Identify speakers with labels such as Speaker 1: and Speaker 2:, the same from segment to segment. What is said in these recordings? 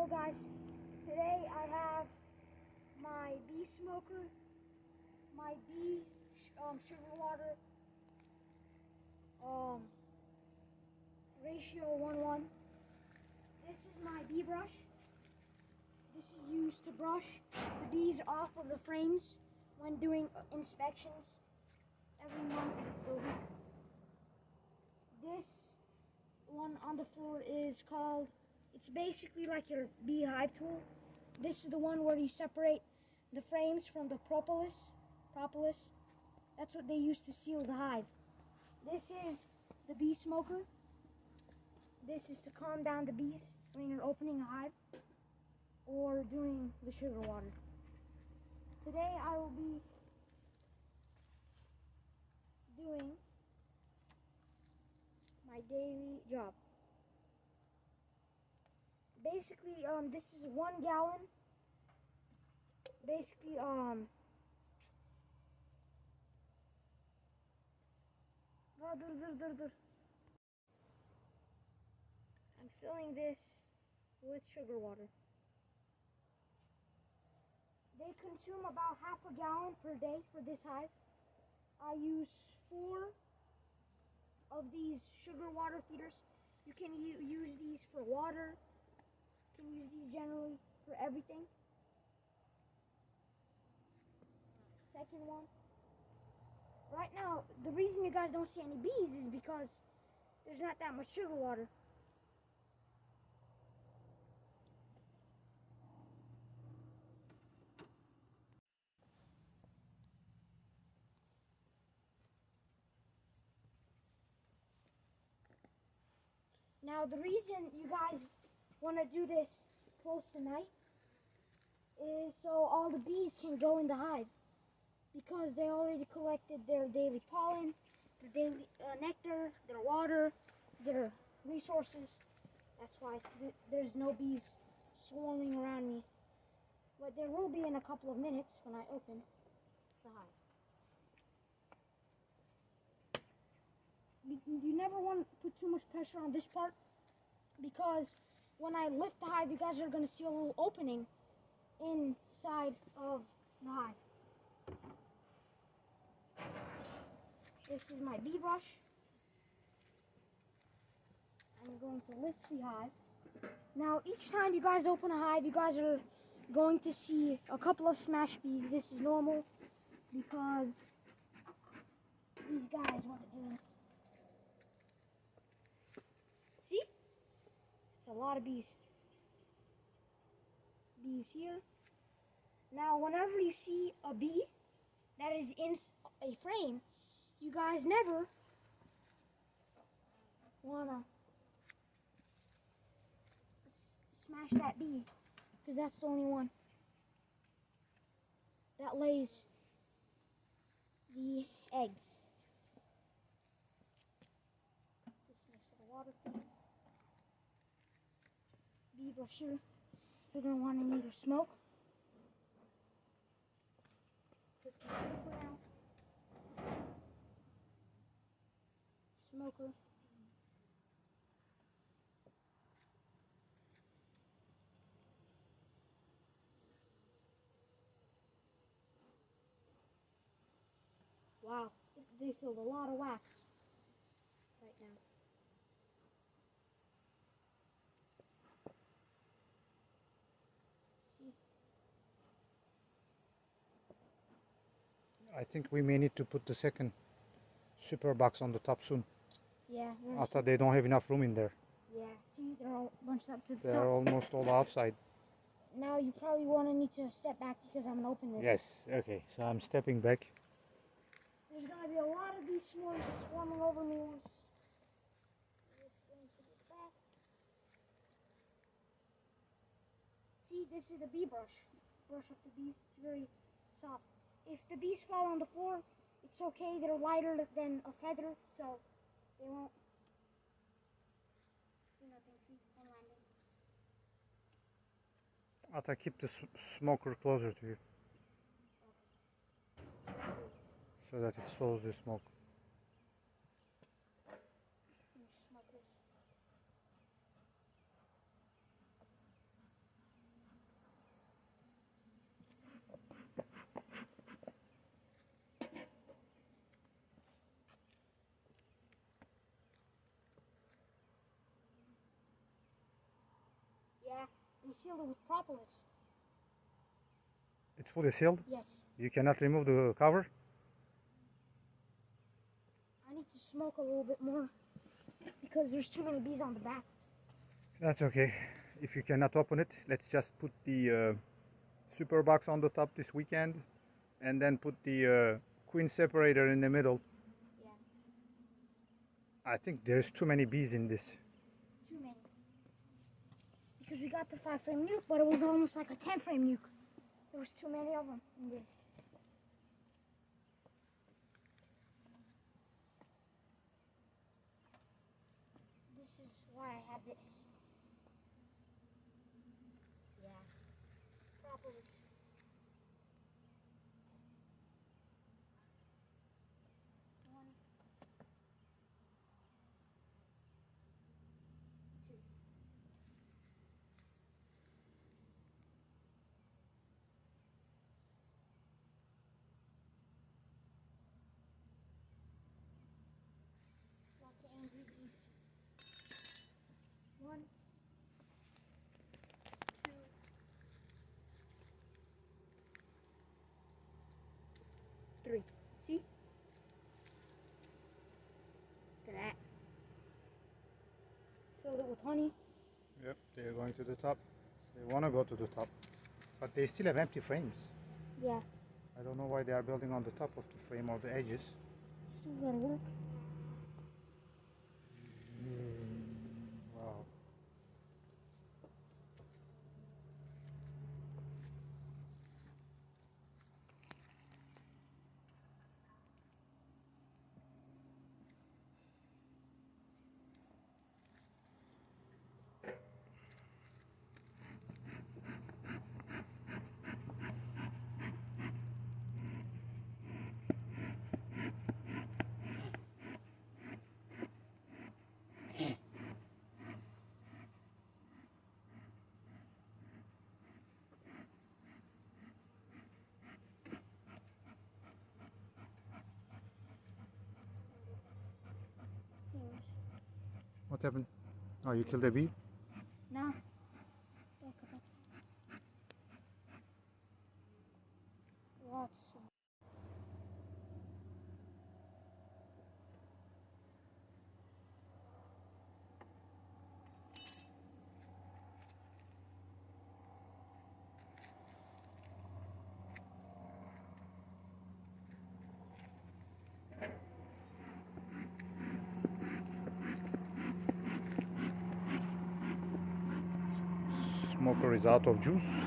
Speaker 1: Hello guys, today I have my bee smoker, my bee sugar water ratio 1:1. This is my bee brush. This is used to brush the bees off of the frames when doing inspections every month or week. This one on the floor is called, it's basically like your bee hive tool. This is the one where you separate the frames from the propolis. That's what they use to seal the hive. This is the bee smoker. This is to calm down the bees when you're opening a hive or doing the sugar water. Today I will be doing my daily job. Basically, this is 1 gallon. Basically, I'm filling this with sugar water. They consume about half a gallon per day for this hive. I use 4 of these sugar water feeders. You can use these for water. You can use these generally for everything. Second one. Right now, the reason you guys don't see any bees is because there's not that much sugar water. Now, the reason you guys want to do this close to night is so all the bees can go in the hive, because they already collected their daily pollen, their daily nectar, their water, their resources. That's why there's no bees swarming around me. But there will be in a couple of minutes when I open the hive. You never want to put too much pressure on this part, because when I lift the hive, you guys are going to see a little opening inside of the hive. This is my bee brush. I'm going to lift the hive. Now, each time you guys open a hive, you guys are going to see a couple of smash bees. This is normal because these guys want to do. See? It's a lot of bees. Bees here. Now, whenever you see a bee that is in a frame, you guys never wanna smash that bee, because that's the only one that lays the eggs. This next to the water. Bee brush here. You're gonna want to need your smoke. Smoker. Wow, they filled a lot of wax right now. See?
Speaker 2: I think we may need to put the second super box on the top soon.
Speaker 1: Yeah.
Speaker 2: After they don't have enough room in there.
Speaker 1: Yeah, see, they're all bunched up to the top.
Speaker 2: They're almost all outside.
Speaker 1: Now you probably want to need to step back because I'm going to open this.
Speaker 2: Yes, okay, so I'm stepping back.
Speaker 1: There's going to be a lot of these swarming over me once. Just going to the back. See, this is the bee brush. Brush off the bees. It's very soft. If the bees fall on the floor, it's okay. They're lighter than a feather, so they won't do nothing. See, on landing.
Speaker 2: Ata, keep the smoker closer to you. So that it slows the smoke.
Speaker 1: They sealed it with propolis.
Speaker 2: It's fully sealed?
Speaker 1: Yes.
Speaker 2: You cannot remove the cover?
Speaker 1: I need to smoke a little bit more because there's too many bees on the back.
Speaker 2: That's okay. If you cannot open it, let's just put the super box on the top this weekend and then put the queen separator in the middle.
Speaker 1: Yeah.
Speaker 2: I think there's too many bees in this.
Speaker 1: Too many. Because we got the 5-frame nuke, but it was almost like a 10-frame nuke. There was too many of them in there. This is why I had this. Yeah. Propolis. One. Two. Lots of angry bees. 1, 2, 3. See? Look at that. Filled it with honey.
Speaker 2: Yep, they're going to the top. They want to go to the top. But they still have empty frames.
Speaker 1: Yeah.
Speaker 2: I don't know why they are building on the top of the frame or the edges.
Speaker 1: Still gotta work.
Speaker 2: Wow. What happened? Oh, you killed a bee?
Speaker 1: No. Lots of
Speaker 2: Smoker is out of juice.
Speaker 1: 1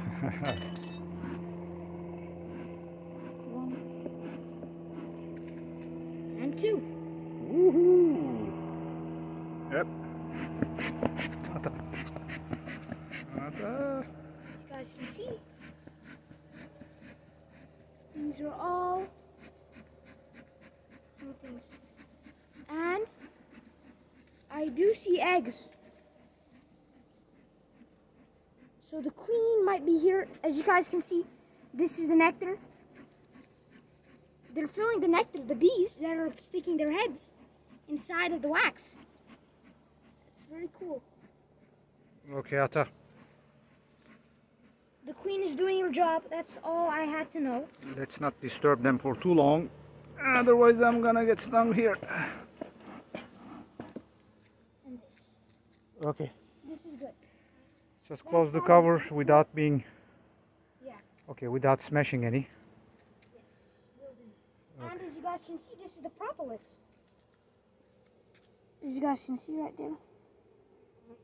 Speaker 1: and 2.
Speaker 2: Woohoo! Yep.
Speaker 1: As you guys can see, these are all new things. And I do see eggs. So the queen might be here. As you guys can see, this is the nectar. They're filling the nectar, the bees that are sticking their heads inside of the wax. It's very cool.
Speaker 2: Okay, Ata.
Speaker 1: The queen is doing her job. That's all I had to know.
Speaker 2: Let's not disturb them for too long. Otherwise, I'm gonna get stung here.
Speaker 1: And this.
Speaker 2: Okay.
Speaker 1: This is good.
Speaker 2: Just close the cover without being...
Speaker 1: Yeah.
Speaker 2: Okay, without smashing any.
Speaker 1: Yes. Will do. And as you guys can see, this is the propolis. As you guys can see right there.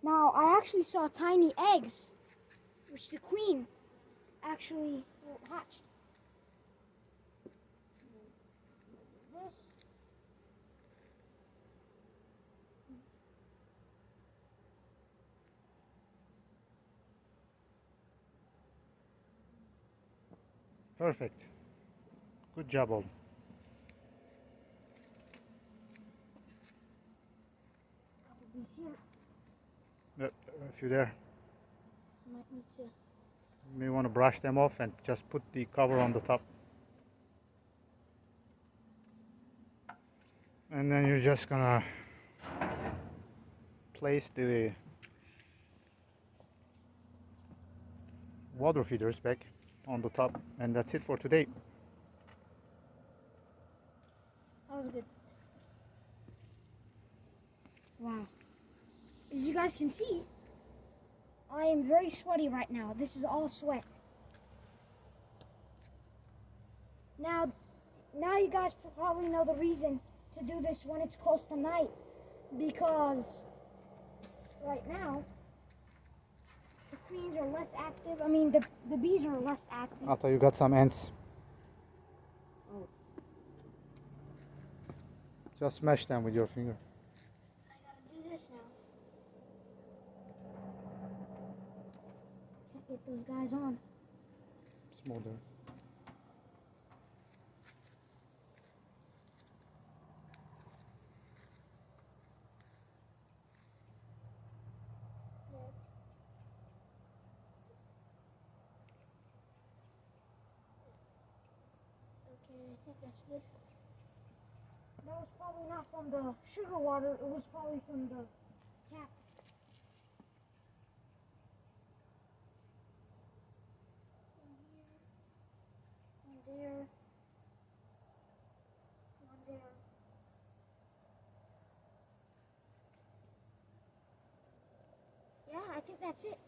Speaker 1: Now, I actually saw tiny eggs, which the queen actually hatched. This.
Speaker 2: Perfect. Good job, all.
Speaker 1: Couple bees here.
Speaker 2: Yep, a few there.
Speaker 1: Might need to.
Speaker 2: You may want to brush them off and just put the cover on the top. And then you're just gonna place the water feeders back on the top, and that's it for today.
Speaker 1: That was good. Wow. As you guys can see, I am very sweaty right now. This is all sweat. Now you guys probably know the reason to do this when it's close to night, because right now the queens are less active. I mean, the bees are less active.
Speaker 2: I thought you got some ants.
Speaker 1: Oh.
Speaker 2: Just smash them with your finger.
Speaker 1: I gotta do this now. Can't get those guys on.
Speaker 2: Smoother.
Speaker 1: Okay, I think that's good. That was probably not from the sugar water, it was probably from the tap. One there. One there. Yeah, I think that's it.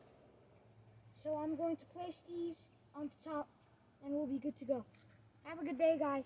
Speaker 1: So I'm going to place these on the top and we'll be good to go. Have a good day, guys.